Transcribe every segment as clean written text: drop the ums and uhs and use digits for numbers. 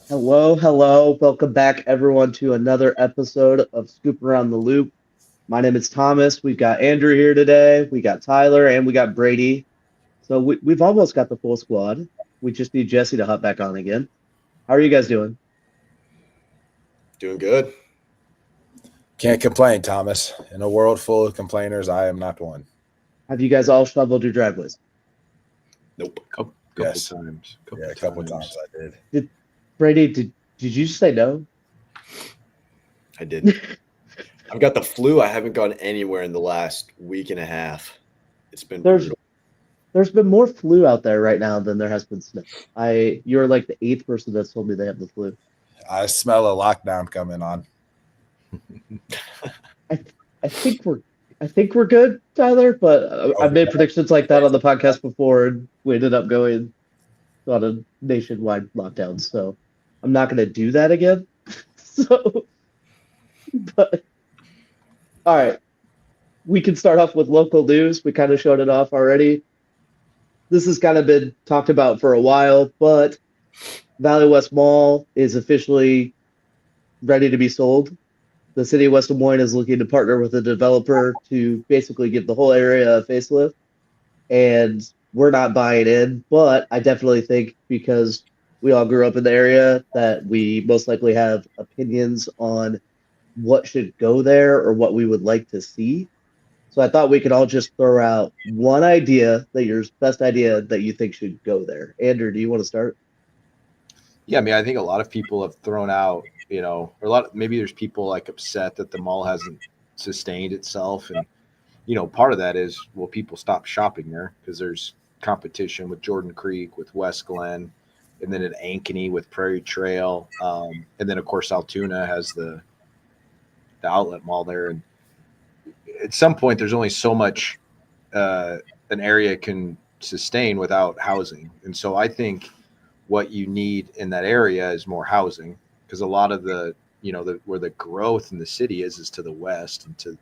Hello, hello. Welcome back, everyone, to another episode of Scoop Around the Loop. My name is Thomas. We've got Andrew here today. We got Tyler and we got Brady. So we've almost got the full squad. We just need Jesse to hop back on again. How are you guys doing? Doing good. Can't complain, Thomas. In a world full of complainers, I am not one. Have you guys all shoveled your driveways? Nope. Couple Yes. times. Yeah, a couple times I did. Brady, did you say no? I didn't. I've got the flu. I haven't gone anywhere in the last week and a half. It's been brutal. There's been more flu out there right now than there has been snow. You're like the eighth person that's told me they have the flu. I smell a lockdown coming on. I think we're good, Tyler. But I've made predictions like that on the podcast before, and we ended up going on a nationwide lockdown. So I'm not going to do that again. So, but all right, we can start off with local news. We kind of showed it off already. This has kind of been talked about for a while, but Valley West Mall is officially ready to be sold. The city of West Des Moines is looking to partner with a developer to basically give the whole area a facelift. And we're not buying in, but I definitely think because we all grew up in the area that we most likely have opinions on what should go there or what we would like to see. So I thought we could all just throw out one idea that your best idea that you think should go there. Andrew, do you want to start? Yeah, I mean, I think a lot of people have thrown out, or maybe there's people like upset that the mall hasn't sustained itself. And, part of that is, will people stop shopping there because there's competition with Jordan Creek, with West Glen, and then at Ankeny with Prairie Trail. And then, of course, Altoona has the outlet mall there. And at some point, there's only so much an area can sustain without housing. And so I think what you need in that area is more housing, because a lot of the where the growth in the city is to the west and to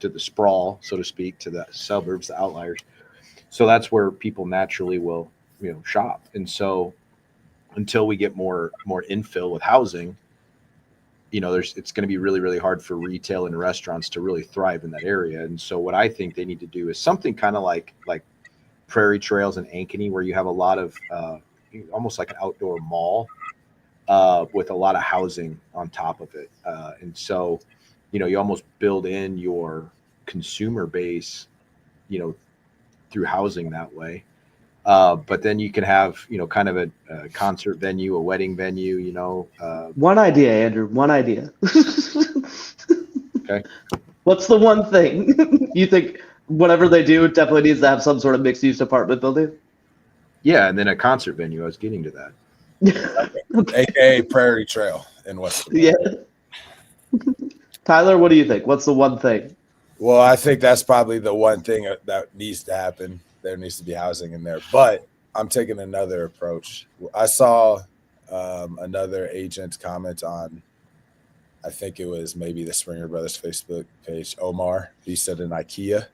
the sprawl, so to speak, to the suburbs, the outliers. So that's where people naturally will shop. And so until we get more infill with housing, it's going to be really, really hard for retail and restaurants to really thrive in that area. And so what I think they need to do is something kind of like Prairie Trails and Ankeny, where you have a lot of almost like an outdoor mall with a lot of housing on top of it. And so, you almost build in your consumer base, through housing that way. But then you can have, kind of a concert venue, a wedding venue, One idea, Andrew. One idea. Okay. What's the one thing you think whatever they do definitely needs to have some sort of mixed-use apartment building? Yeah, and then a concert venue. I was getting to that. Okay. AKA Prairie Trail in West. Yeah. Tyler, what do you think? What's the one thing? Well, I think that's probably the one thing that needs to happen. There needs to be housing in there. But I'm taking another approach. I saw another agent comment on, I think it was maybe the Springer Brothers Facebook page, Omar. He said an IKEA.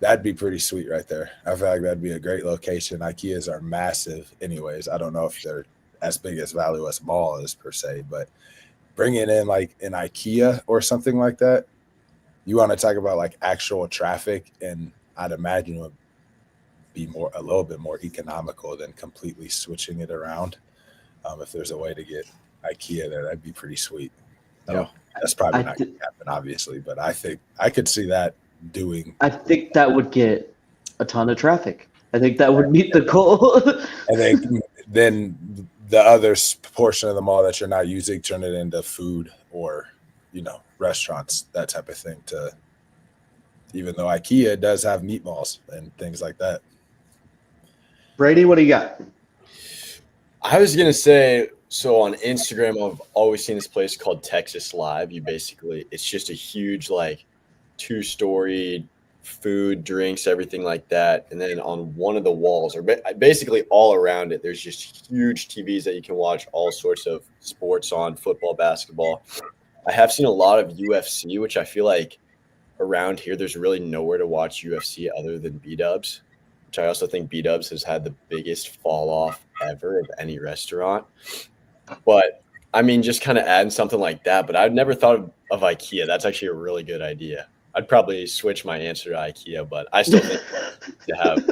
That'd be pretty sweet right there. I feel like that'd be a great location. IKEAs are massive anyways. I don't know if they're as big as Valley West Mall is per se, but bringing in like an IKEA or something like that, you want to talk about like actual traffic, and I'd imagine it would be a little bit more economical than completely switching it around. If there's a way to get IKEA there, that'd be pretty sweet. Yeah. That's probably not going to happen, obviously, but I think I could see that doing. I think that would get a ton of traffic. I think that would meet the goal. I think then the other portion of the mall that you're not using, turn it into food or, restaurants, that type of thing. Even though IKEA does have meatballs and things like that. Brady, what do you got? I was going to say, so on Instagram, I've always seen this place called Texas Live. It's just a huge, like, 2-story food, drinks, everything like that. And then on one of the walls, or basically all around it, there's just huge TVs that you can watch all sorts of sports on, football, basketball. I have seen a lot of UFC, which I feel like around here, there's really nowhere to watch UFC other than B-Dubs, which I also think B-Dubs has had the biggest fall off ever of any restaurant. But I mean, just kind of adding something like that. But I'd never thought of IKEA. That's actually a really good idea. I'd probably switch my answer to IKEA, but I still think to have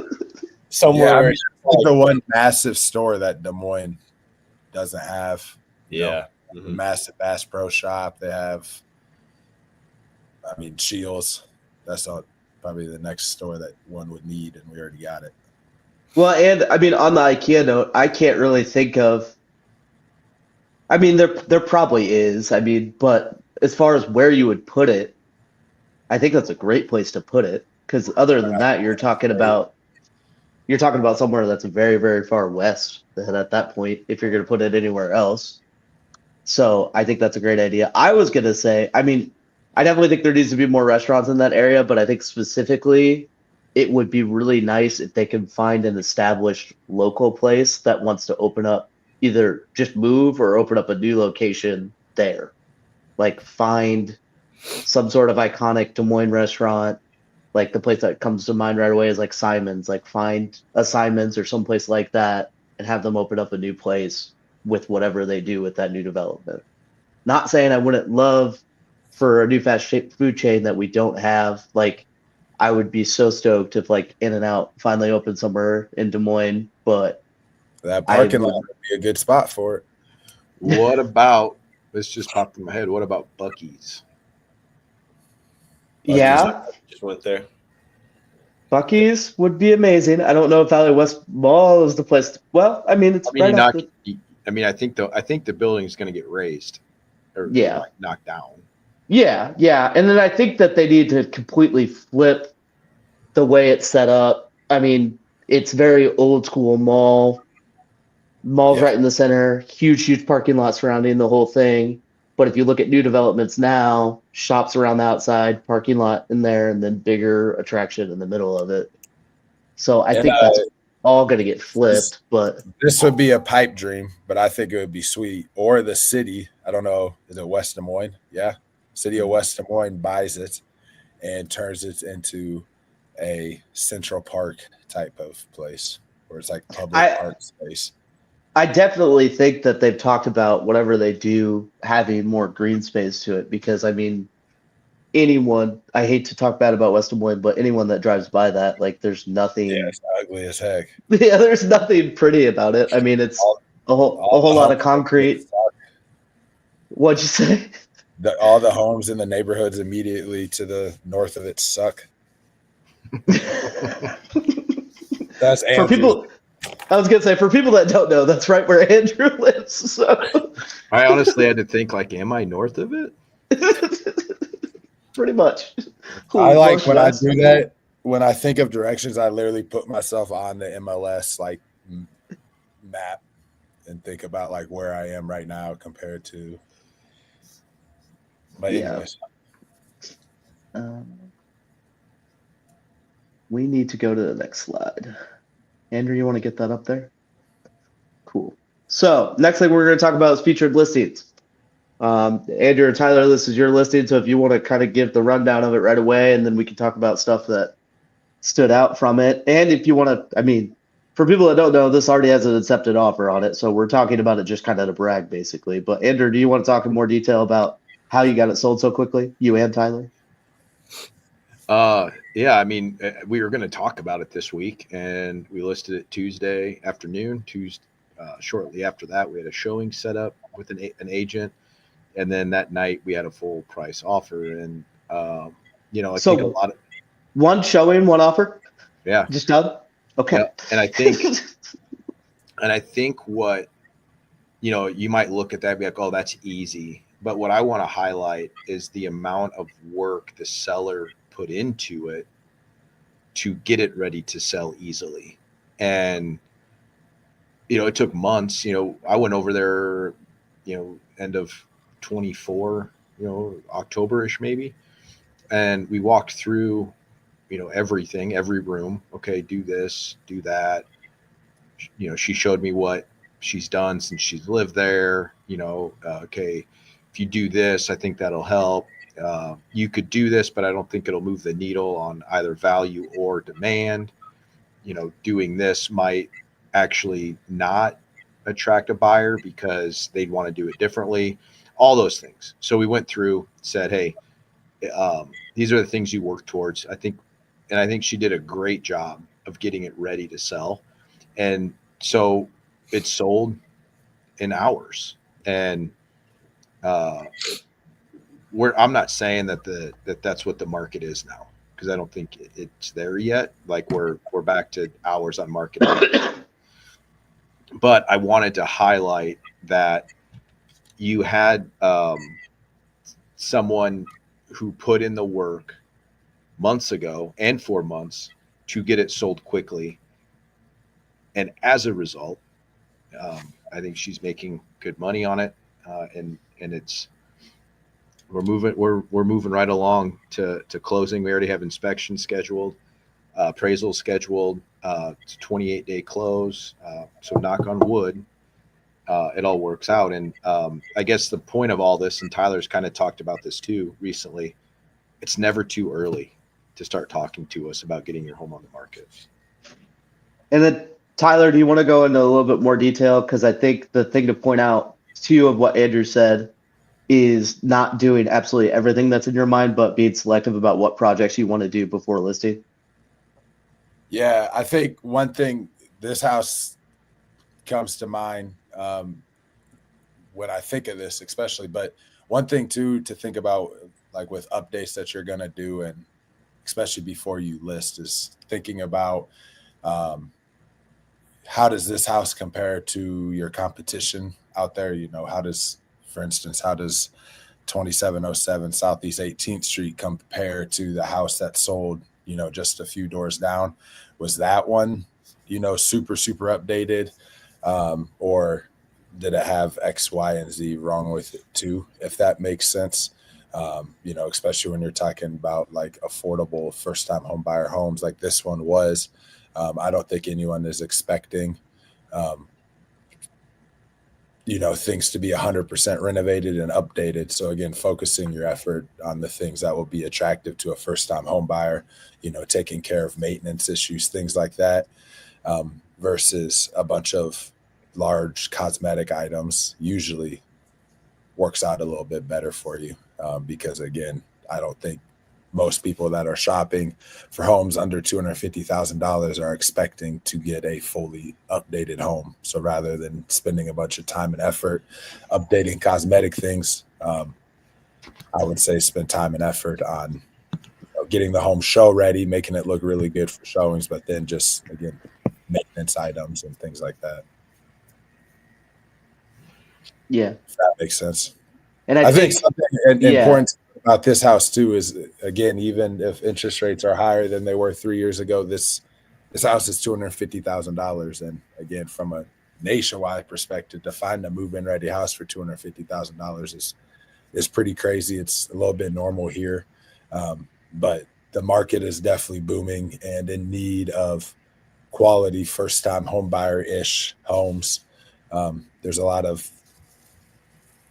somewhere Yeah, I where mean, like the one massive store that Des Moines doesn't have. You know, the massive Bass Pro Shop. They have, I mean, Shields. That's probably the next store that one would need, and we already got it. Well, and I mean, on the IKEA note, I can't really think of. I mean, there probably is. I mean, but as far as where you would put it, I think that's a great place to put it. Because other than that, you're talking about somewhere that's very, very far west. And at that point, if you're going to put it anywhere else, so I think that's a great idea. I was going to say, I mean, I definitely think there needs to be more restaurants in that area, but I think specifically it would be really nice if they can find an established local place that wants to open up, either just move or open up a new location there. Like find some sort of iconic Des Moines restaurant. Like the place that comes to mind right away is like Simon's. Like find a Simon's or someplace like that and have them open up a new place with whatever they do with that new development. Not saying I wouldn't love for a new fast food chain that we don't have. Like I would be so stoked if like In-N-Out finally opened somewhere in Des Moines, but that parking lot would be a good spot for it. What about, this just popped in my head, what about Buc-ee's? Yeah. Just went there. Buc-ee's would be amazing. I don't know if Valley West Mall is the place. Well, I mean, it's right off the... I mean, I think the building is going to get raised or like knocked down. Yeah, yeah. And then I think that they need to completely flip the way it's set up. I mean, it's very old school mall. Mall's right in the center, huge parking lot surrounding the whole thing. But if you look at new developments now, shops around the outside, parking lot in there, and then bigger attraction in the middle of it. So I think that's all going to get flipped. But this would be a pipe dream, but I think it would be sweet. Or the city, I don't know, is it West Des Moines? Yeah. City of West Des Moines buys it and turns it into a Central Park type of place where it's like public park space. I definitely think that they've talked about whatever they do having more green space to it, because I mean, anyone, I hate to talk bad about West Des Moines, but anyone that drives by that, like there's nothing. Yeah, it's ugly as heck. Yeah, there's nothing pretty about it. I mean, it's a whole lot of concrete. What'd you say? All the homes in the neighborhoods immediately to the north of it suck. That's Andrew. For people, I was gonna say, for people that don't know, that's right where Andrew lives. So I honestly had to think, like, am I north of it? Pretty much. I like when I do that. When I think of directions, I literally put myself on the MLS like map and think about like where I am right now compared to. But anyways. We need to go to the next slide. Andrew, you want to get that up there? Cool. So next thing we're going to talk about is featured listings. Andrew and Tyler, this is your listing. So if you want to kind of give the rundown of it right away, and then we can talk about stuff that stood out from it. And if you want to, I mean, for people that don't know, this already has an accepted offer on it. So we're talking about it just kind of to brag, basically. But Andrew, do you want to talk in more detail about how you got it sold so quickly, you and Tyler? Yeah, I mean, we were going to talk about it this week, and we listed it Tuesday afternoon. Shortly after that, we had a showing set up with an agent, and then that night we had a full price offer. And I think a lot of one showing, one offer. Yeah, just done. Okay, yeah. And I think what you might look at that and be like, oh, that's easy. But what I want to highlight is the amount of work the seller put into it to get it ready to sell easily. And, it took months. I went over there, end of 24, October-ish maybe. And we walked through, everything, every room. Okay, do this, do that. She showed me what she's done since she's lived there. Okay, if you do this, I think that'll help. You could do this, but I don't think it'll move the needle on either value or demand. Doing this might actually not attract a buyer because they'd want to do it differently, all those things. So we went through, said, hey, these are the things you work towards. I think she did a great job of getting it ready to sell. And so it sold in hours. And I'm not saying that's what the market is now, because I don't think it's there yet. Like we're back to hours on market. But I wanted to highlight that you had someone who put in the work months ago and 4 months to get it sold quickly. And as a result, I think she's making good money on it. And it's, we're moving right along to closing. We already have inspection scheduled, appraisal scheduled. It's a 28-day close. So knock on wood, it all works out. And I guess the point of all this, and Tyler's kind of talked about this too recently, it's never too early to start talking to us about getting your home on the market. And then, Tyler, do you want to go into a little bit more detail? Because I think the thing to point out too of what Andrew said is not doing absolutely everything that's in your mind, but being selective about what projects you want to do before listing. Yeah, I think one thing, this house comes to mind when I think of this, especially. But one thing too to think about, like with updates that you're gonna do, and especially before you list, is thinking about how does this house compare to your competition out there? You know, for instance, how does 2707 Southeast 18th Street compare to the house that sold, you know, just a few doors down? Was that one, you know, super updated, or did it have X, Y, and Z wrong with it too? If that makes sense, you know, especially when you're talking about like affordable first-time home buyer homes, like this one was. I don't think anyone is expecting, you know, things to be 100% renovated and updated. So again, focusing your effort on the things that will be attractive to a first-time home buyer, you know, taking care of maintenance issues, things like that, versus a bunch of large cosmetic items usually works out a little bit better for you. Because again, I don't think most people that are shopping for homes under $250,000 are expecting to get a fully updated home. So rather than spending a bunch of time and effort updating cosmetic things, I would say spend time and effort on, you know, getting the home show ready, making it look really good for showings, but then just, again, maintenance items and things like that. Yeah. If that makes sense. And I think something important about this house too is, again, even if interest rates are higher than they were 3 years ago, this house is $250,000. And again, from a nationwide perspective, to find a move-in ready house for $250,000 is pretty crazy. It's a little bit normal here, but the market is definitely booming and in need of quality first-time home buyer-ish homes.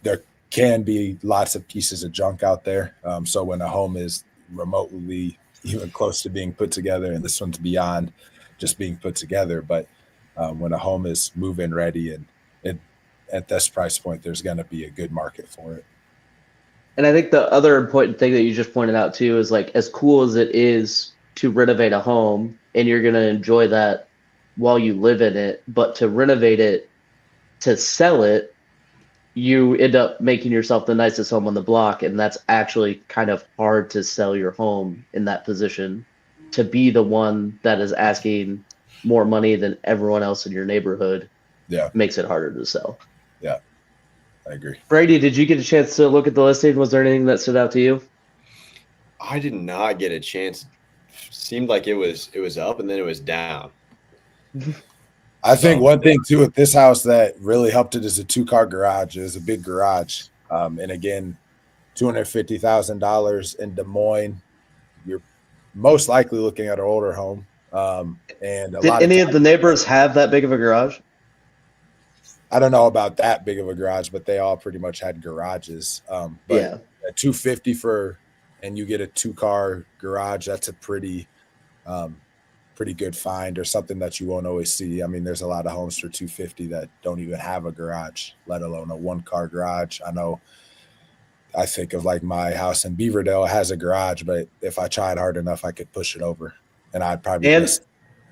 There can be lots of pieces of junk out there. So when a home is remotely even close to being put together, and this one's beyond just being put together, but when a home is move-in ready and at this price point, there's going to be a good market for it. And I think the other important thing that you just pointed out too is, like, as cool as it is to renovate a home, and you're going to enjoy that while you live in it, but to renovate it, to sell it, you end up making yourself the nicest home on the block. And that's actually kind of hard to sell your home in that position, to be the one that is asking more money than everyone else in your neighborhood. Yeah. Makes it harder to sell. Yeah, I agree. Brady, did you get a chance to look at the listing? Was there anything that stood out to you? I did not get a chance. Seemed like it was up and then it was down. I think one thing too with this house that really helped it is a 2-car garage. It was a big garage. And again, $250,000 in Des Moines, you're most likely looking at an older home. And did any of the neighbors have that big of a garage? I don't know about that big of a garage, but they all pretty much had garages. But yeah, at $250 and you get a 2-car garage, that's a pretty pretty good find or something that you won't always see. I mean, there's a lot of homes for 250 that don't even have a garage, let alone a 1-car garage. I think of like my house in Beaverdale has a garage, but if I tried hard enough, I could push it over, and I'd probably And list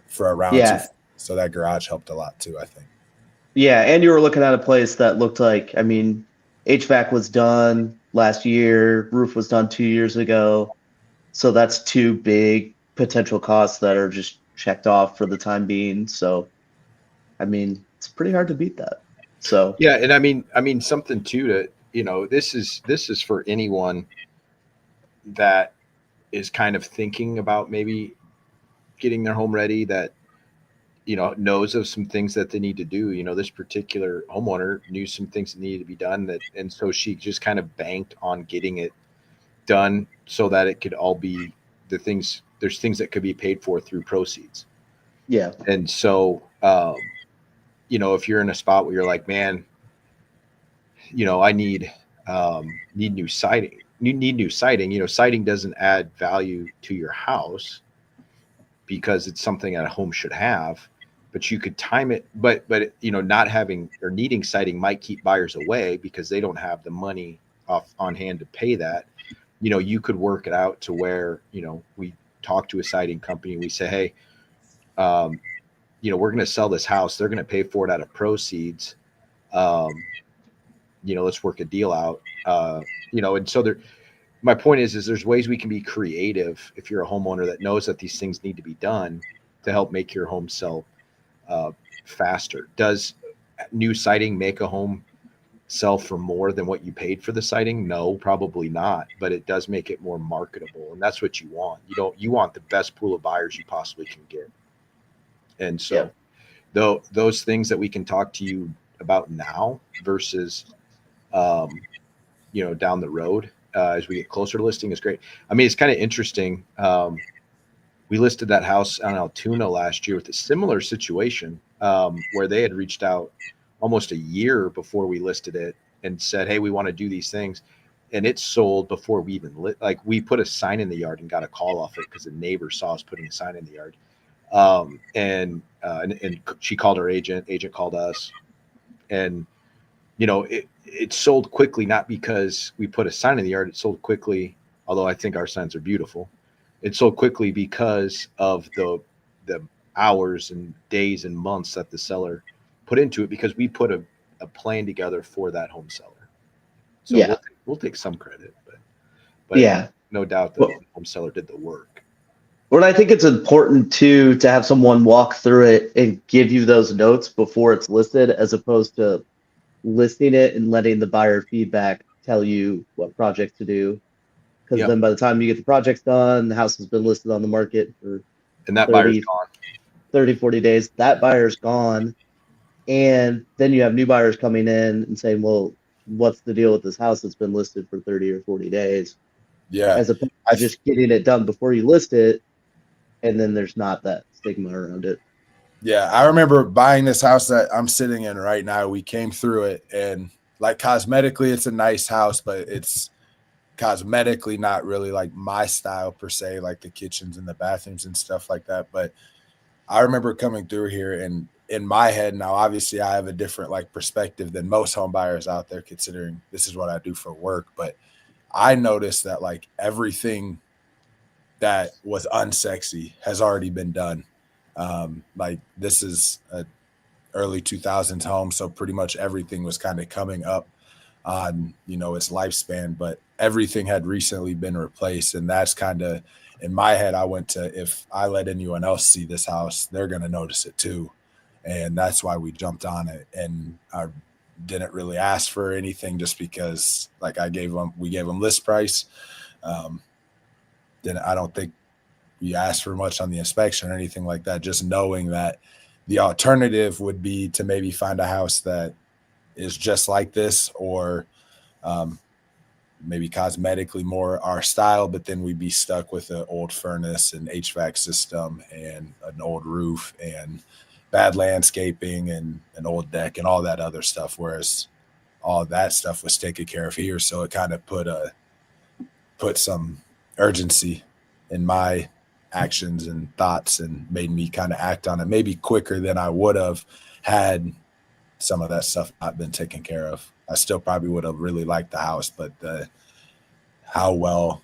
for around yeah, so that garage helped a lot too, I think. yeah, and you were looking at a place that looked like, I mean, HVAC was done last year, roof was done 2 years ago. So that's two big potential costs that are just checked off for the time being. So, I mean, it's pretty hard to beat that. So, Yeah, and I mean something too to, this is for anyone that is kind of thinking about maybe getting their home ready, that knows of some things that they need to do. This particular homeowner knew some things that needed to be done, and so she just kind of banked on getting it done so that it could all be there's things that could be paid for through proceeds. yeah. And so if you're in a spot where you're like, man, I need new siding. You need new siding. Siding doesn't add value to your house because it's something that a home should have, but you could time it. But not having or needing siding might keep buyers away because they don't have the money on hand to pay that. You could work it out to where, we talk to a siding company. We say, hey, we're going to sell this house. They're going to pay for it out of proceeds. Let's work a deal out. And so my point is there's ways we can be creative if you're a homeowner that knows that these things need to be done to help make your home sell faster. Does new siding make a home sell for more than what you paid for the siding? No, probably not, but it does make it more marketable, and that's what you want. You want the best pool of buyers you possibly can get. And so though those things that we can talk to you about now versus down the road as we get closer to listing is great. I mean, it's kind of interesting. We listed that house on Altoona last year with a similar situation where they had reached out almost a year before we listed it and said, hey, we want to do these things. And it sold before we even we put a sign in the yard and got a call off it because a neighbor saw us putting a sign in the yard. And she called her agent called us, and it sold quickly, not because we put a sign in the yard. It sold quickly, although I think our signs are beautiful. It sold quickly because of the hours and days and months that the seller put into it, because we put a plan together for that home seller. So we'll take some credit, but Yeah. no doubt the home seller did the work. Well, I think it's important too to have someone walk through it and give you those notes before it's listed, as opposed to listing it and letting the buyer feedback tell you what projects to do. Because then by the time you get the projects done, the house has been listed on the market for and that buyer's gone. 30, 40 days. That buyer's gone. And then you have new buyers coming in and saying, well, what's the deal with this house that's been listed for 30 or 40 days? Yeah. As opposed to just getting it done before you list it. And then there's not that stigma around it. Yeah. I remember buying this house that I'm sitting in right now. We came through it, and like cosmetically, it's a nice house, but it's cosmetically not really like my style per se, like the kitchens and the bathrooms and stuff like that. But I remember coming through here, and in my head now, obviously I have a different like perspective than most home buyers out there, considering this is what I do for work. But I noticed that like everything that was unsexy has already been done. Like this is a early 2000s home, so pretty much everything was kind of coming up on its lifespan, but everything had recently been replaced. And that's kind of in my head, I went to, if I let anyone else see this house, they're going to notice it too. And that's why we jumped on it. And I didn't really ask for anything, just because like we gave them list price. Then I don't think we asked for much on the inspection or anything like that, just knowing that the alternative would be to maybe find a house that is just like this, or maybe cosmetically more our style, but then we'd be stuck with an old furnace and HVAC system and an old roof and bad landscaping and an old deck and all that other stuff. Whereas all that stuff was taken care of here. So it kind of put some urgency in my actions and thoughts and made me kind of act on it maybe quicker than I would have had some of that stuff not been taken care of. I still probably would have really liked the house, but how well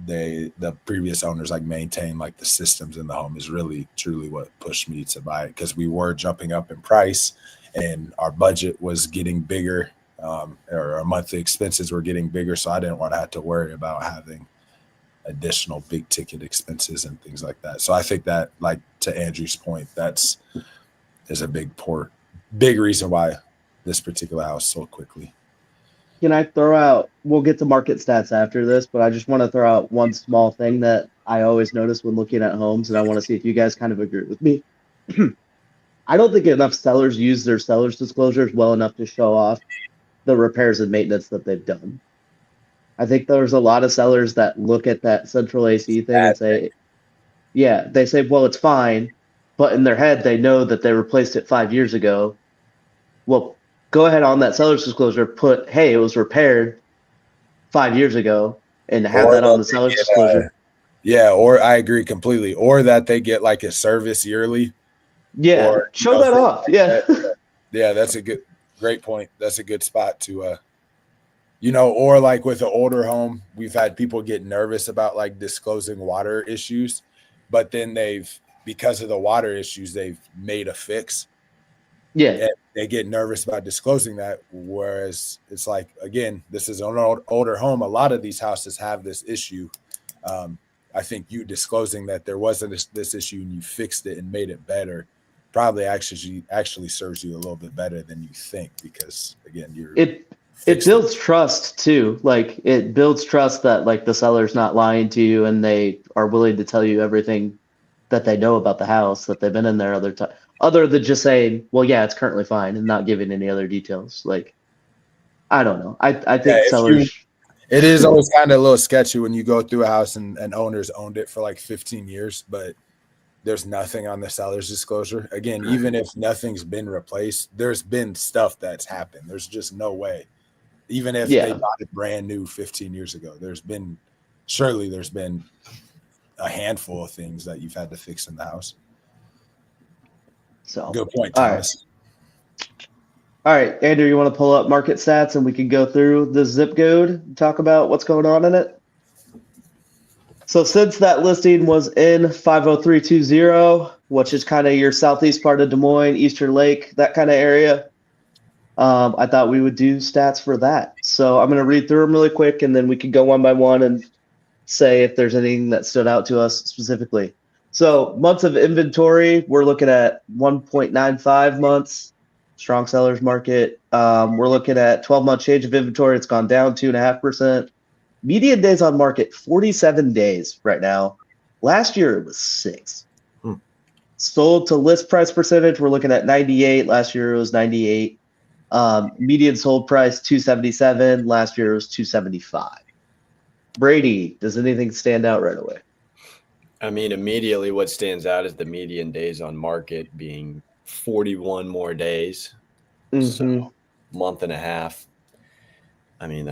the previous owners like maintain like the systems in the home is really truly what pushed me to buy it, because we were jumping up in price and our budget was getting bigger, or our monthly expenses were getting bigger, so I didn't want to have to worry about having additional big ticket expenses and things like that. So I think that, like to Andrew's point, is a big reason why this particular house sold quickly. Can I throw out, we'll get to market stats after this, but I just want to throw out one small thing that I always notice when looking at homes, and I want to see if you guys kind of agree with me. I don't think enough sellers use their seller's disclosures well enough to show off the repairs and maintenance that they've done. I think there's a lot of sellers that look at that central AC thing and say, yeah, they say, well, it's fine. But in their head, they know that they replaced it 5 years ago. Well, go ahead on that seller's disclosure, put, hey, it was repaired 5 years ago, and have that on the seller's disclosure. Yeah, or I agree completely. Or that they get like a service yearly. Yeah, or, show that off. Yeah. Yeah, that's a great point. That's a good spot to or like with an older home, we've had people get nervous about like disclosing water issues, but then because of the water issues, they've made a fix. Yeah. And they get nervous about disclosing that. Whereas it's like, again, this is an older home. A lot of these houses have this issue. I think you disclosing that there wasn't this issue and you fixed it and made it better probably actually serves you a little bit better than you think, because again, it builds trust too. Like it builds trust that like the seller's not lying to you and they are willing to tell you everything that they know about the house, that they've been in there other than just saying, well, yeah, it's currently fine, and not giving any other details. Like, I don't know. I think sellers. It is always kind of a little sketchy when you go through a house and owners owned it for like 15 years, but there's nothing on the seller's disclosure. Again, even if nothing's been replaced, there's been stuff that's happened. There's just no way. Even if they bought it brand new 15 years ago, there's been a handful of things that you've had to fix in the house. So good point, Thomas. All right, Andrew, you want to pull up market stats and we can go through the zip code and talk about what's going on in it? So since that listing was in 50320, which is kind of your southeast part of Des Moines, Eastern Lake, that kind of area, I thought we would do stats for that. So I'm going to read through them really quick, and then we can go one by one and say if there's anything that stood out to us specifically. So months of inventory, we're looking at 1.95 months, strong sellers market. We're looking at 12-month change of inventory. It's gone down 2.5%. Median days on market, 47 days right now. Last year, it was 6. Sold to list price percentage, we're looking at 98. Last year, it was 98. Median sold price, 277. Last year, it was 275. Brady, does anything stand out right away? I mean, immediately what stands out is the median days on market being 41 more days. So month and a half. I mean,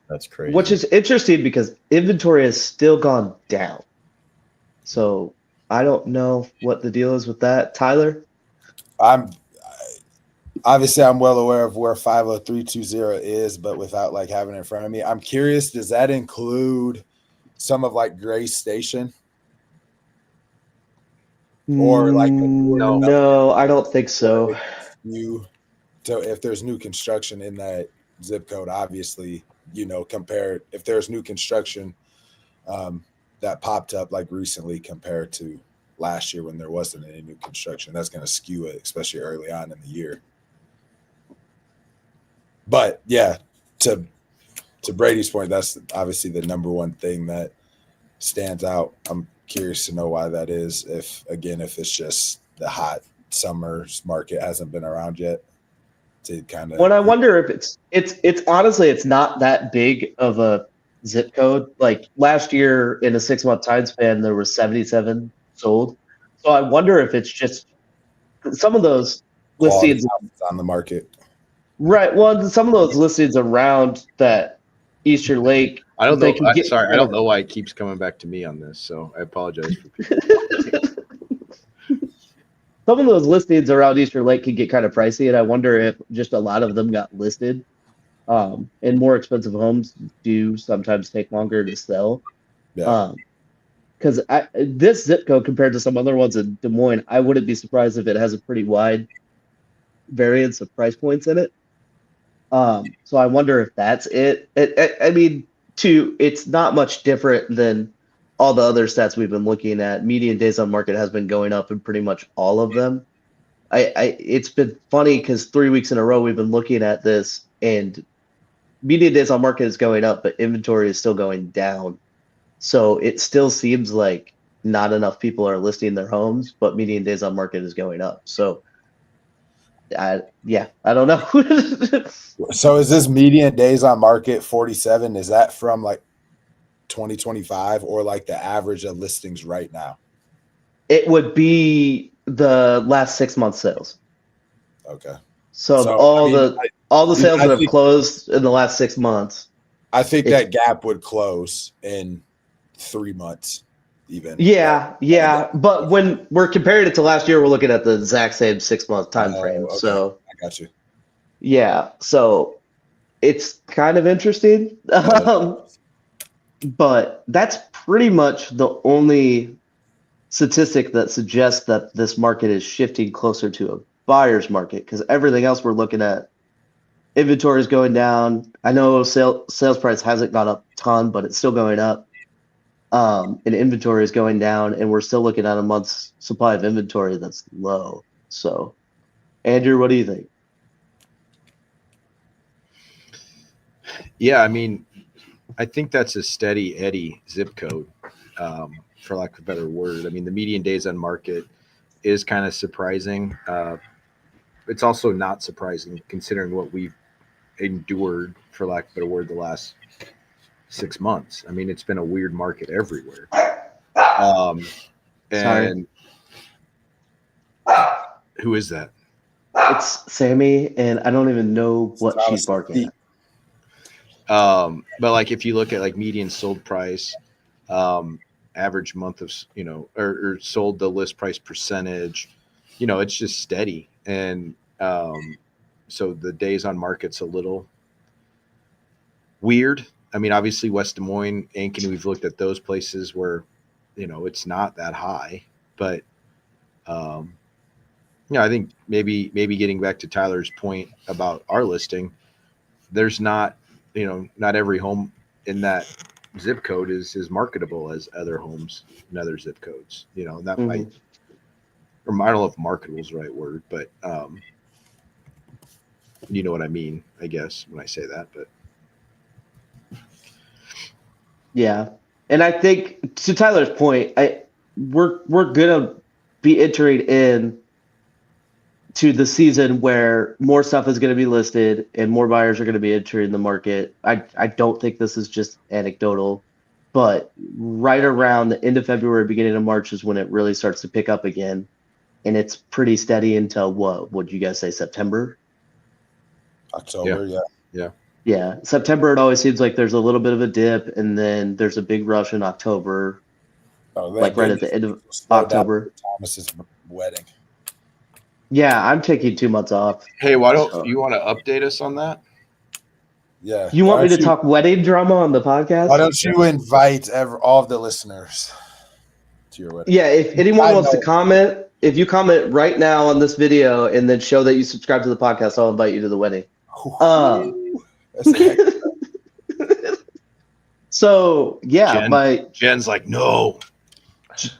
that's crazy. Which is interesting because inventory has still gone down. So I don't know what the deal is with that. Tyler? I'm well aware of where 50320 is, but without like having it in front of me, I'm curious, does that include some of like Grace Station? Or like no, I don't think so. So if there's new construction in that zip code, obviously, compare if there's new construction that popped up like recently compared to last year when there wasn't any new construction, that's going to skew it, especially early on in the year. But yeah, to Brady's point, that's obviously the number one thing that stands out. I'm curious to know why that is. If it's just the hot summer's market hasn't been around yet. When I wonder if it's honestly, it's not that big of a zip code. Like last year in a 6-month time span, there was 77 sold. So I wonder if it's just some of those listings on the market. Right. Well, some of those listings around that Easter Lake. I don't they know. can get Sorry, I kind don't of- know why it keeps coming back to me on this, so I apologize for people. Some of those listings around Easter Lake can get kind of pricey, and I wonder if just a lot of them got listed. And more expensive homes do sometimes take longer to sell. Yeah. Because this zip code compared to some other ones in Des Moines, I wouldn't be surprised if it has a pretty wide variance of price points in it. So I wonder if that's it. I mean, it's not much different than all the other stats we've been looking at. Median days on market has been going up in pretty much all of them. It's been funny because 3 weeks in a row we've been looking at this, and median days on market is going up, but inventory is still going down. So it still seems like not enough people are listing their homes, but median days on market is going up. So I don't know. So is this median days on market 47? Is that from like 2025 or like the average of listings right now? It would be the last 6 months sales. Okay. So of So, all I mean, the sales I that have think- closed in the last 6 months. I think It's- that gap would close in 3 months, even. Yeah. But when we're comparing it to last year, we're looking at the exact same 6 month time frame. Okay. So I got you. yeah, so it's kind of interesting. But that's pretty much the only statistic that suggests that this market is shifting closer to a buyer's market, because everything else we're looking at, inventory is going down. I know sales price hasn't gone up a ton, but it's still going up. And inventory is going down, and we're still looking at a month's supply of inventory that's low. So, Andrew, what do you think? Yeah, I mean, I think that's a steady Eddie zip code, for lack of a better word. I mean, the median days on market is kind of surprising. It's also not surprising considering what we've endured, for lack of a better word, the last 6 months. I mean, it's been a weird market everywhere. Sorry. And who is that? It's Sammy, and I don't even know what Thomas she's barking Pete. at. But like if you look at like median sold price, average month of or sold the list price percentage, it's just steady. And so the days on market's a little weird. I mean, obviously West Des Moines, Ankeny, we've looked at those places where it's not that high, but I think maybe getting back to Tyler's point about our listing, there's not every home in that zip code is marketable as other homes in other zip codes, and that might, or I don't know if marketable is the right word, but you know what I mean, I guess, when I say that. But Yeah, and I think to Tyler's point, we're gonna be entering in to the season where more stuff is going to be listed and more buyers are going to be entering the market. I don't think this is just anecdotal, but right around the end of February, beginning of March is when it really starts to pick up again, and it's pretty steady until what would you guys say, September? October, yeah. Yeah, September it always seems like there's a little bit of a dip, and then there's a big rush in October, like right at the end of October. Thomas's wedding. Yeah, I'm taking 2 months off. hey, why don't you want to update us on that? Yeah. You want me to talk wedding drama on the podcast? Why don't you invite all of the listeners to your wedding? Yeah, if anyone wants to comment, if you comment right now on this video and then show that you subscribe to the podcast, I'll invite you to the wedding. That's a heck of So yeah, Jen's like, no.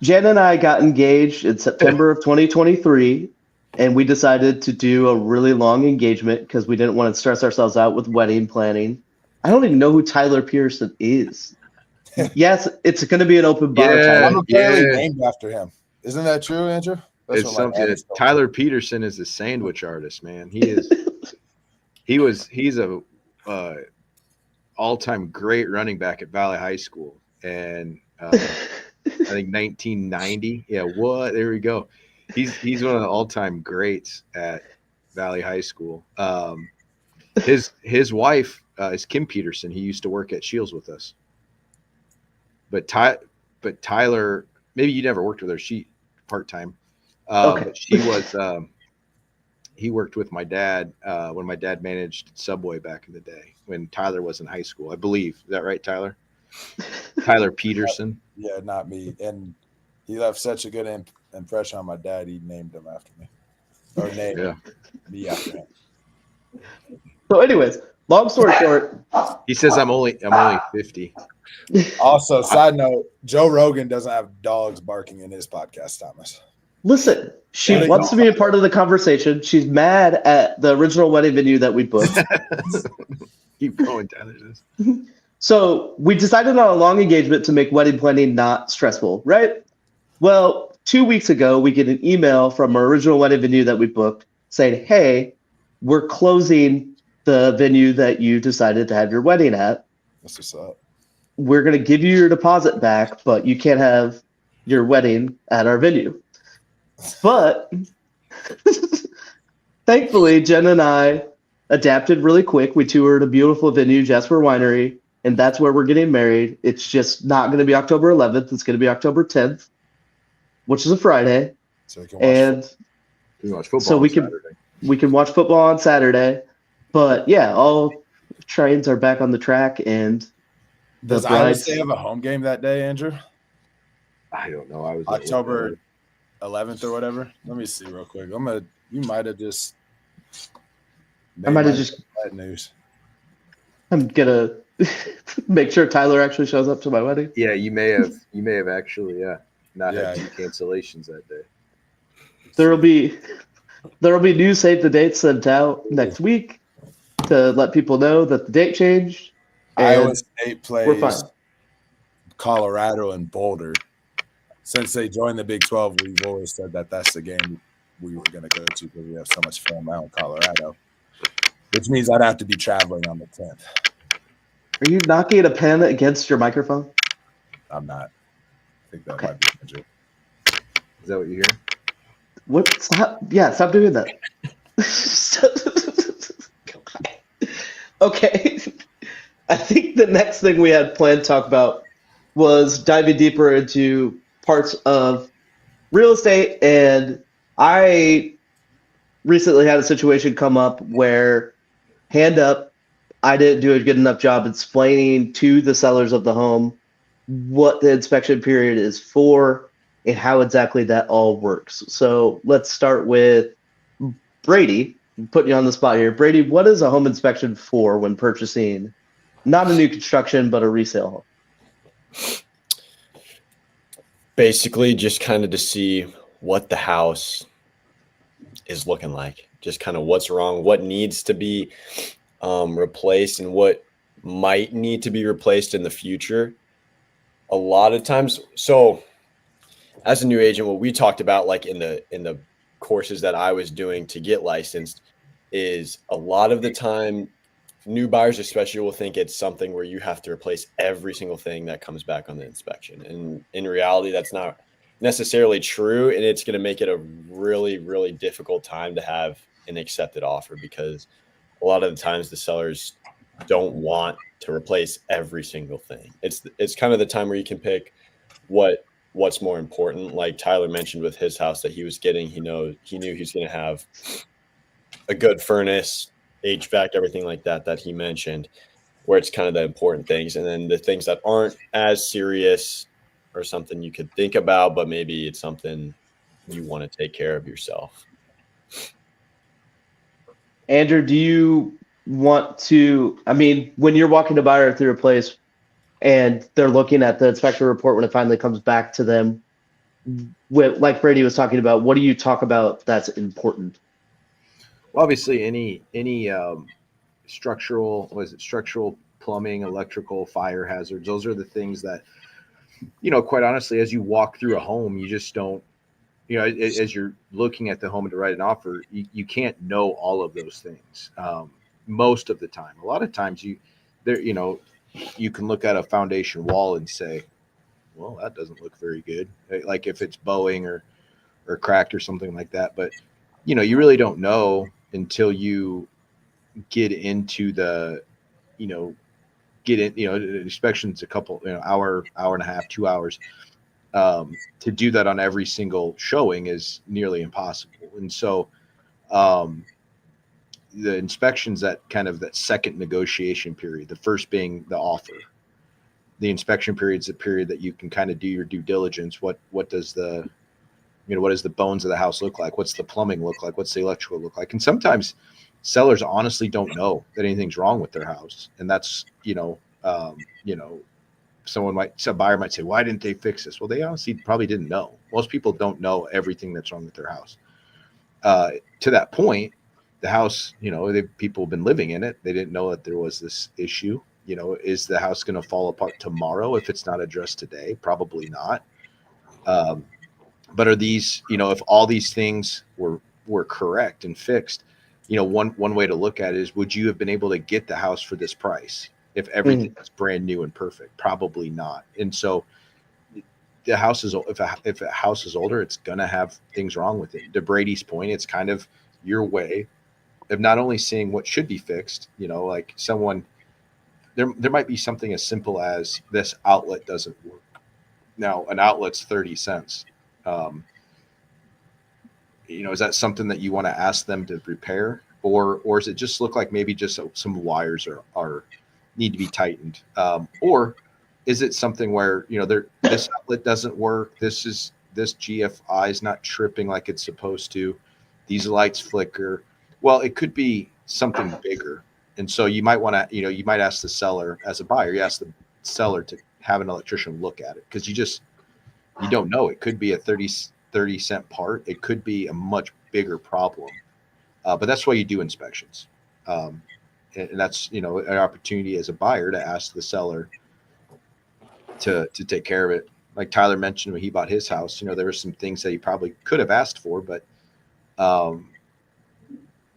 Jen and I got engaged in September of 2023, and we decided to do a really long engagement because we didn't want to stress ourselves out with wedding planning. I don't even know who Tyler Pearson is. Yes, it's going to be an open bar. Yeah. I'm apparently named after him. Isn't that true, Andrew? That's It's what my something. dad has told me. Tyler Peterson is a sandwich artist, man. He is. He's a all-time great running back at Valley High School, and I think 1990. Yeah, what? There we go. He's one of the all-time greats at Valley High School. His wife is Kim Peterson. He used to work at Shields with us. But Tyler, maybe you never worked with her. She part-time. Okay. But she was he worked with my dad when my dad managed Subway back in the day when Tyler was in high school, I believe. Is that right, Tyler? Tyler Peterson. Yeah, not me. And he left such a good impression on my dad. He named him after me, or named me after him. So, anyways, long story short, He says I'm only 50. Also, side note, Joe Rogan doesn't have dogs barking in his podcast, Thomas. listen, she wants to be a part of the conversation. She's mad at the original wedding venue that we booked. Keep going, Tyler. So we decided on a long engagement to make wedding planning not stressful, right? Well, 2 weeks ago, we get an email from our original wedding venue that we booked saying, hey, we're closing the venue that you decided to have your wedding at. That's what's up. We're going to give you your deposit back, but you can't have your wedding at our venue. But thankfully, Jen and I adapted really quick. We toured a beautiful venue, Jasper Winery, and that's where we're getting married. It's just not going to be October 11th. It's going to be October 10th, which is a Friday. So we can watch football. So we can watch football on Saturday. But yeah, all trains are back on the track, and does Iowa State have a home game that day, Andrew? I don't know. I was October 11th or whatever. Let me see real quick. You might have just. I might have just bad news. I'm gonna make sure Tyler actually shows up to my wedding. Yeah, you may have actually not had two cancellations that day. There'll be news save the dates sent out next week to let people know that the date changed. Iowa State plays we're fine. Colorado and Boulder. Since they joined the Big 12, we've always said that that's the game we were going to go to because we have so much fun out in Colorado, which means I'd have to be traveling on the 10th. Are you knocking a pen against your microphone? I'm not. I think that Okay. might be Andrew. Is that what you hear? What? Stop doing that. Okay. I think the next thing we had planned to talk about was diving deeper into parts of real estate. And I recently had a situation come up where, hand up, I didn't do a good enough job explaining to the sellers of the home what the inspection period is for and how exactly that all works. So let's start with Brady. I'm putting you on the spot here. Brady, what is a home inspection for when purchasing not a new construction, but a resale home? Basically, just kind of to see what the house is looking like, just kind of what's wrong, what needs to be replaced, and what might need to be replaced in the future. A lot of times, so as a new agent, what we talked about, like in the courses that I was doing to get licensed, is a lot of the time new buyers especially will think it's something where you have to replace every single thing that comes back on the inspection. And in reality, that's not necessarily true. And it's going to make it a really, really difficult time to have an accepted offer, because a lot of the times the sellers don't want to replace every single thing. It's kind of the time where you can pick what's more important. Like Tyler mentioned with his house that he was getting, he knew he was going to have a good furnace, HVAC, everything like that he mentioned, where it's kind of the important things. And then the things that aren't as serious or something you could think about, but maybe it's something you want to take care of yourself. Andrew, do you want to, when you're walking a buyer through a place and they're looking at the inspection report when it finally comes back to them, like Brady was talking about, what do you talk about that's important? Well, obviously, any structural plumbing, electrical, fire hazards, those are the things that, quite honestly, as you walk through a home, you just don't, as you're looking at the home to write an offer, you can't know all of those things most of the time. A lot of times you can look at a foundation wall and say, well, that doesn't look very good. Like if it's bowing or cracked or something like that. But, you really don't know until you get into the get in, inspections a couple, hour and a half, 2 hours. To do that on every single showing is nearly impossible. And so the inspections, that second negotiation period, the first being the offer. The inspection period is a period that you can kind of do your due diligence. What does the bones of the house look like? What's the plumbing look like? What's the electrical look like? And sometimes sellers honestly don't know that anything's wrong with their house. And that's, a buyer might say, why didn't they fix this? Well, they honestly probably didn't know. Most people don't know everything that's wrong with their house. To that point, the house, people have been living in it. They didn't know that there was this issue. Is the house going to fall apart tomorrow if it's not addressed today? Probably not. But are these, if all these things were correct and fixed, one way to look at it is, would you have been able to get the house for this price if everything was brand new and perfect? Probably not. And so the house is, if a house is older, it's going to have things wrong with it. To Brady's point, it's kind of your way of not only seeing what should be fixed, like there might be something as simple as this outlet doesn't work. Now, an outlet's 30 cents. Is that something that you want to ask them to repair, or does it just look like maybe just some wires are need to be tightened? Or is it something where, this outlet doesn't work. This GFI is not tripping like it's supposed to. These lights flicker. Well, it could be something bigger. And so you might want to, you might ask the seller as a buyer, you ask the seller to have an electrician look at it, because you don't know. It could be a 30 cent part. It could be a much bigger problem. But that's why you do inspections. And that's, an opportunity as a buyer to ask the seller to take care of it. Like Tyler mentioned when he bought his house, there were some things that he probably could have asked for, but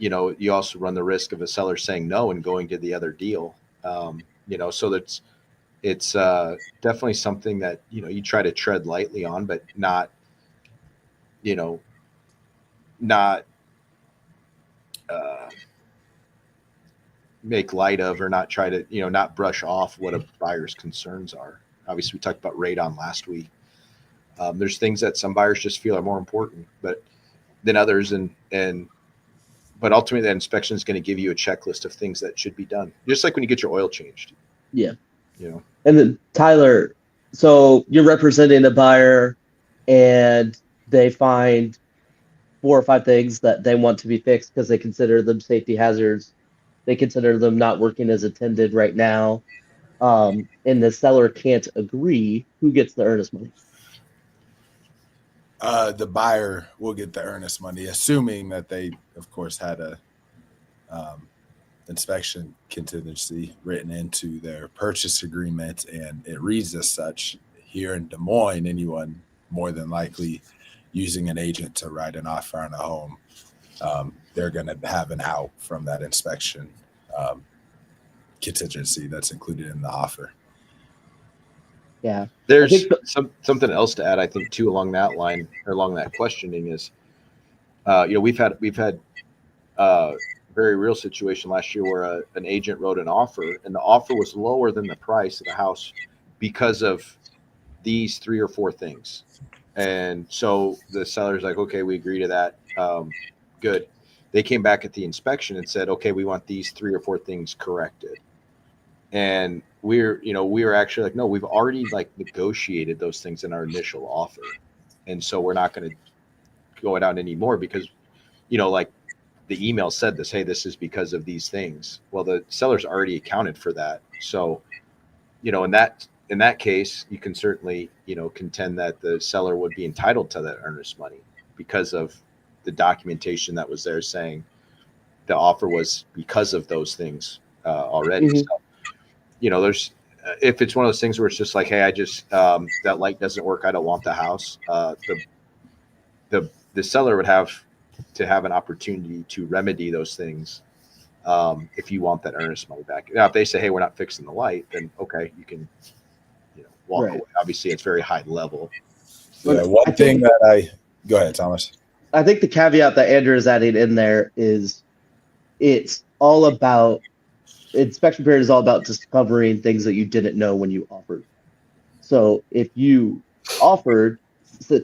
you also run the risk of a seller saying no and going to the other deal. So it's definitely something that, you try to tread lightly on, but not make light of, or not try to, not brush off what a buyer's concerns are. Obviously, we talked about radon last week. There's things that some buyers just feel are more important than others. But ultimately, that inspection is going to give you a checklist of things that should be done. Just like when you get your oil changed. Yeah. And then Tyler, so you're representing a buyer and they find 4 or 5 things that they want to be fixed because they consider them safety hazards. They consider them not working as intended right now. And the seller can't agree. Who gets the earnest money? The buyer will get the earnest money, assuming that they, of course, had a inspection contingency written into their purchase agreement, and it reads as such. Here in Des Moines, anyone more than likely using an agent to write an offer on a home, they're going to have an out from that inspection contingency that's included in the offer. Yeah. There's something else to add, I think, too, along that line, or along that questioning is, we've had very real situation last year where an agent wrote an offer, and the offer was lower than the price of the house because of these 3 or 4 things. And so the seller's like, okay, we agree to that. Good. They came back at the inspection and said, okay, we want these 3 or 4 things corrected. And we were actually like, no, we've already negotiated those things in our initial offer. And so we're not going to go it out anymore because, the email said this, hey, this is because of these things. Well, the seller's already accounted for that. So, in that case, you can certainly, contend that the seller would be entitled to that earnest money because of the documentation that was there saying the offer was because of those things already. Mm-hmm. So, there's, if it's one of those things where it's just like, hey, I just, that light doesn't work, I don't want the house. The seller would have to have an opportunity to remedy those things. If you want that earnest money back. Now, if they say, hey, we're not fixing the light, then okay, you can, walk away. Obviously, it's very high level. Yeah, go ahead, Thomas. I think the caveat that Andrew is adding in there is it's all about inspection period is all about discovering things that you didn't know when you offered. So if you offered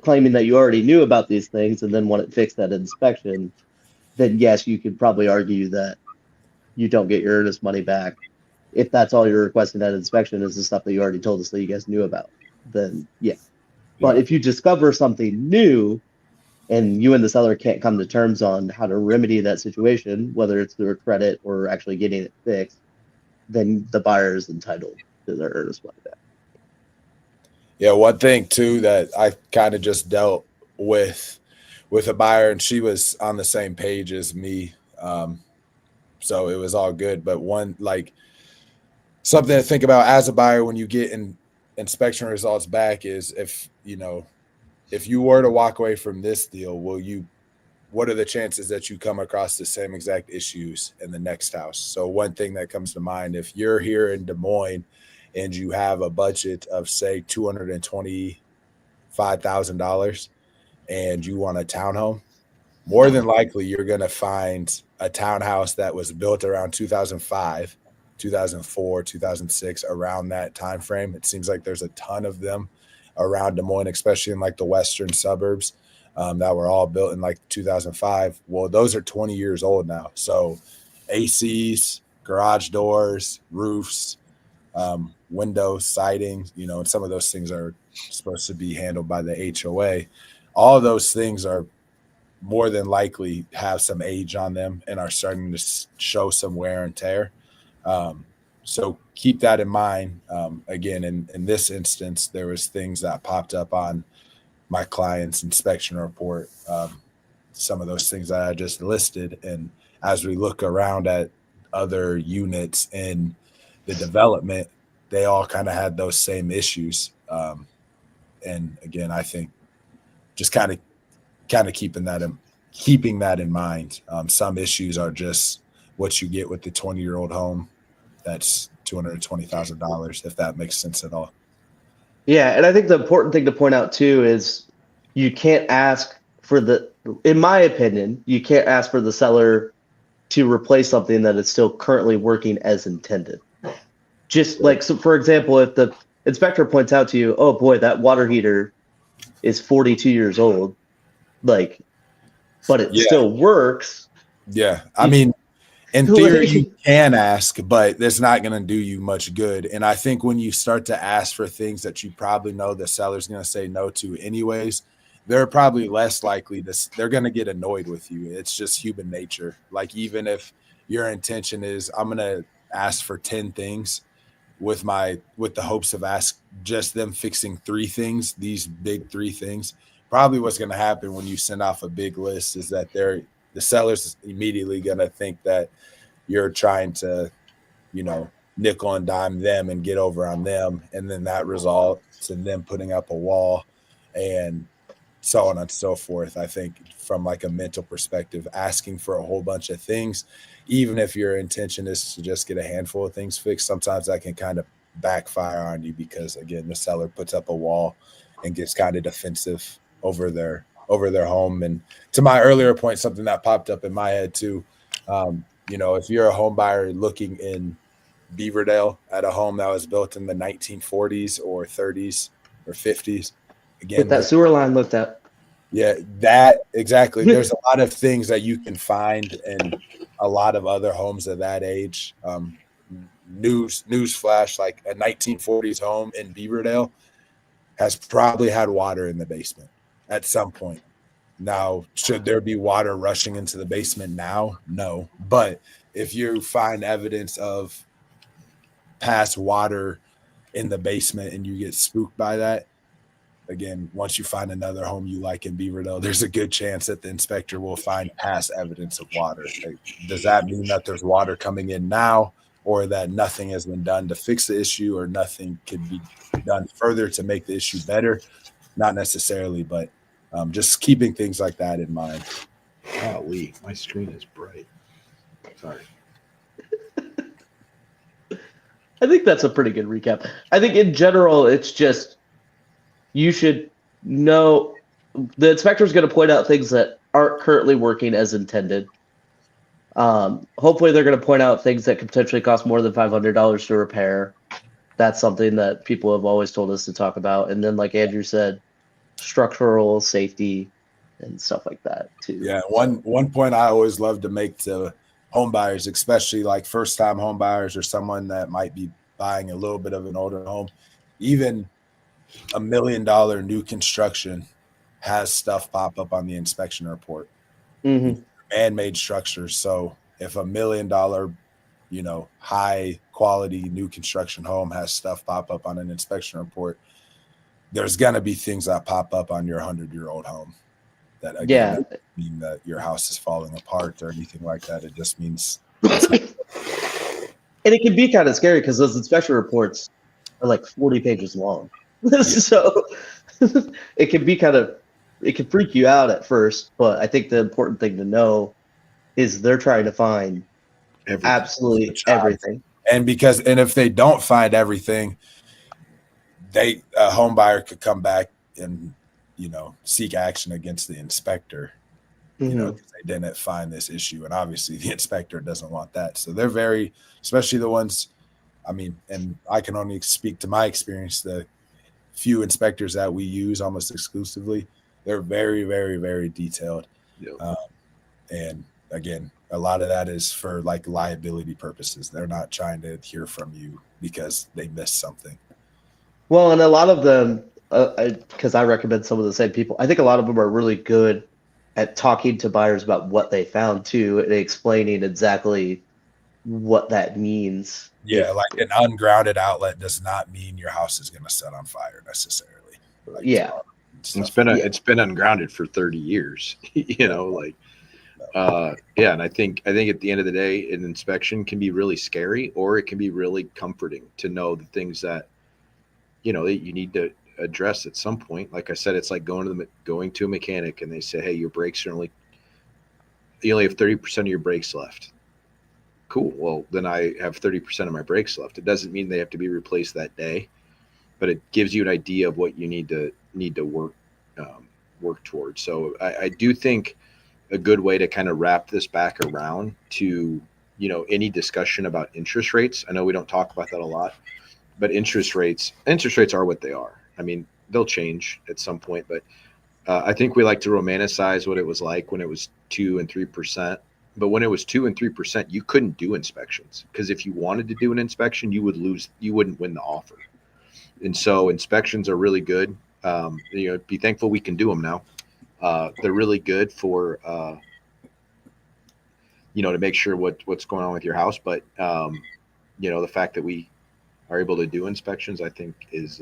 claiming that you already knew about these things and then want it fixed at inspection, then yes, you could probably argue that you don't get your earnest money back. If that's all you're requesting at inspection is the stuff that you already told us that you guys knew about, then yeah. But if you discover something new and you and the seller can't come to terms on how to remedy that situation, whether it's through a credit or actually getting it fixed, then the buyer is entitled to their earnest money back. Yeah, one thing too that I kind of just dealt with a buyer, and she was on the same page as me, so it was all good. But one, like, something to think about as a buyer when you get inspection results back is if you were to walk away from this deal, what are the chances that you come across the same exact issues in the next house? So one thing that comes to mind, if you're here in Des Moines and you have a budget of say $225,000 and you want a townhome, more than likely you're going to find a townhouse that was built around 2005, 2004, 2006, around that time frame. It seems like there's a ton of them around Des Moines, especially in like the western suburbs, that were all built in like 2005. Well, those are 20 years old now. So ACs, garage doors, roofs, windows, siding, and some of those things are supposed to be handled by the HOA. All of those things are more than likely have some age on them and are starting to show some wear and tear. So keep that in mind. Again, in this instance, there was things that popped up on my client's inspection report. Some of those things that I just listed. And as we look around at other units in the development, they all kind of had those same issues. And again, I think just kind of keeping that in mind. Some issues are just what you get with the 20-year-old home. That's $220,000, if that makes sense at all. Yeah, and I think the important thing to point out too is you can't ask in my opinion, you can't ask for the seller to replace something that is still currently working as intended. Just like, so for example, if the inspector points out to you, oh boy, that water heater is 42 years old, but it still works. Yeah. I mean, in theory, you can ask, but that's not going to do you much good. And I think when you start to ask for things that you probably know the seller's going to say no to anyways, they're probably less likely they're going to get annoyed with you. It's just human nature. Like, even if your intention is, I'm going to ask for 10 things with the hopes of just them fixing 3 things, these big 3 things, probably what's going to happen when you send off a big list is that the seller's immediately going to think that you're trying to, nickel and dime them and get over on them. And then that results in them putting up a wall and so on and so forth. I think from like a mental perspective, asking for a whole bunch of things, even if your intention is to just get a handful of things fixed, sometimes that can kind of backfire on you because, again, the seller puts up a wall and gets kind of defensive over their home. And to my earlier point, something that popped up in my head too, if you're a home buyer looking in Beaverdale at a home that was built in the 1940s or 30s or 50s, again, get that sewer line looked at. Yeah, that exactly. There's a lot of things that you can find in a lot of other homes of that age. News flash, like a 1940s home in Beaverdale has probably had water in the basement at some point. Now, should there be water rushing into the basement now? No. But if you find evidence of past water in the basement and you get spooked by that, again, once you find another home you like in Beaverdale, there's a good chance that the inspector will find past evidence of water. Like, does that mean that there's water coming in now, or that nothing has been done to fix the issue, or nothing could be done further to make the issue better? Not necessarily, but just keeping things like that in mind. Golly, my screen is bright. Sorry. I think that's a pretty good recap. I think in general, it's just you should know the inspector is going to point out things that aren't currently working as intended. Hopefully they're going to point out things that could potentially cost more than $500 to repair. That's something that people have always told us to talk about. And then, like Andrew said, structural safety and stuff like that too. Yeah, one point I always love to make to home buyers, especially like first time home buyers or someone that might be buying a little bit of an older home, even $1 million new construction has stuff pop up on the inspection report. Mm-hmm. Man-made structures. So if $1 million, high quality new construction home has stuff pop up on an inspection report, there's gonna be things that pop up on your 100-year-old home. That again doesn't mean that your house is falling apart or anything like that. It just means and it can be kind of scary because those inspection reports are like 40 pages long. So it can be it can freak you out at first, but I think the important thing to know is they're trying to find absolutely everything. And if they don't find everything, a home buyer could come back and seek action against the inspector. Because they didn't find this issue, and obviously the inspector doesn't want that. So they're very, especially the ones. I mean, and I can only speak to my experience. The few inspectors that we use almost exclusively, they're very, very, very detailed. Yep. And again, a lot of that is for like liability purposes. They're not trying to hear from you because they missed something. Well, and a lot of them, because I recommend some of the same people, I think a lot of them are really good at talking to buyers about what they found too, and explaining exactly what that means. Yeah, like an ungrounded outlet does not mean your house is going to set on fire necessarily. Like, it's been ungrounded for 30 years. And I think at the end of the day, an inspection can be really scary, or it can be really comforting to know the things that that you need to address at some point. Like I said, it's like going to a mechanic and they say, hey, your brakes are you only have 30% of your brakes left. Cool. Well, then I have 30% of my brakes left. It doesn't mean they have to be replaced that day, but it gives you an idea of what you need to work towards. So I do think a good way to kind of wrap this back around to, any discussion about interest rates. I know we don't talk about that a lot, but interest rates are what they are. I mean, they'll change at some point, but I think we like to romanticize what it was like when it was 2 and 3%. But when it was 2 and 3%, you couldn't do inspections, because if you wanted to do an inspection, you wouldn't win the offer. And so inspections are really good. Be thankful we can do them now. They're really good for, to make sure what's going on with your house. But, the fact that we are able to do inspections, I think is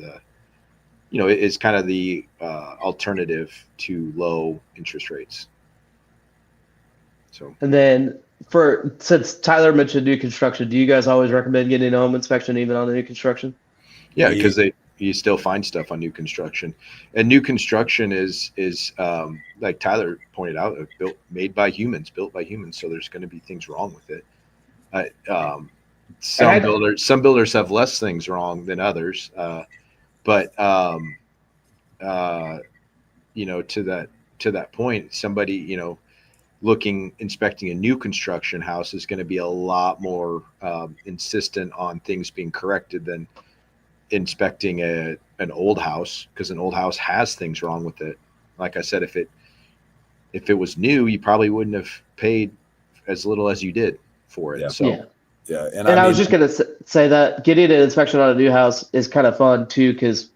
kind of the alternative to low interest rates. So, and then since Tyler mentioned new construction, do you guys always recommend getting a home inspection even on the new construction? Yeah, because you still find stuff on new construction, and new construction is like Tyler pointed out, built by humans. So there's going to be things wrong with it. Some builders have less things wrong than others, but to that point, somebody inspecting a new construction house is going to be a lot more insistent on things being corrected than inspecting an old house, because an old house has things wrong with it. Like I said, if it was new, you probably wouldn't have paid as little as you did for it. Yeah. So yeah, and I was just gonna say that getting an inspection on a new house is kind of fun too, because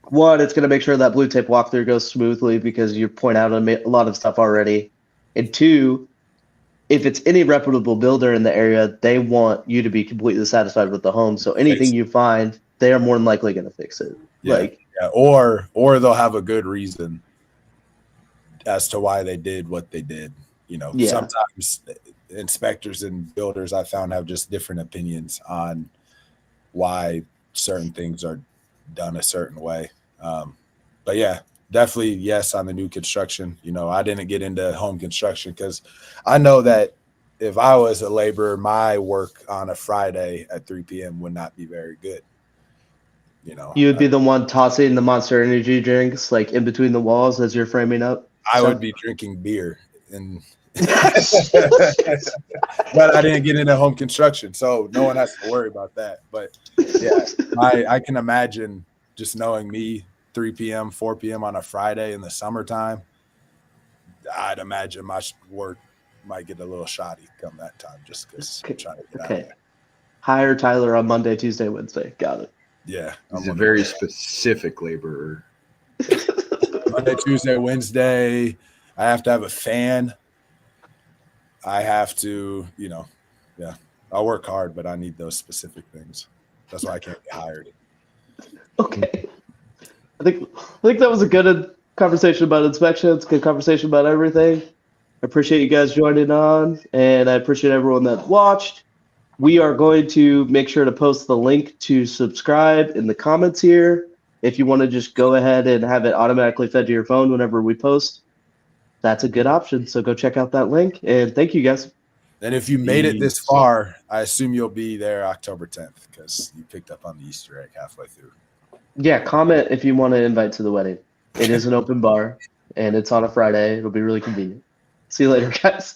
one, it's gonna make sure that blue tape walkthrough goes smoothly because you point out a lot of stuff already, and two, if it's any reputable builder in the area, they want you to be completely satisfied with the home. So anything you find, they are more than likely going to fix it. Yeah, or they'll have a good reason as to why they did what they did. Sometimes inspectors and builders I found have just different opinions on why certain things are done a certain way. But yeah, definitely yes on the new construction. I didn't get into home construction because I know that if I was a laborer, my work on a Friday at 3 p.m. would not be very good. You would be the one tossing the Monster Energy drinks like in between the walls as you're framing up. I would be drinking beer in But I didn't get into home construction, so no one has to worry about that. But yeah, I can imagine just knowing me, 3 p.m., 4 p.m. on a Friday in the summertime. I'd imagine my work might get a little shoddy come that time, just because I'm trying to get out of there. Hire Tyler on Monday, Tuesday, Wednesday. Got it. Yeah, He's a very specific laborer. Monday, Tuesday, Wednesday. I have to have a fan. I have to, I'll work hard, but I need those specific things. That's why I can't get hired. Okay. I think that was a good conversation about inspections, good conversation about everything. I appreciate you guys joining on, and I appreciate everyone that watched. We are going to make sure to post the link to subscribe in the comments here. If you want to just go ahead and have it automatically fed to your phone whenever we post, that's a good option. So go check out that link, and thank you guys. And if you made it this far, I assume you'll be there October 10th because you picked up on the Easter egg halfway through. Yeah, comment if you want to invite to the wedding. It is an open bar, and it's on a Friday. It'll be really convenient. See you later, guys.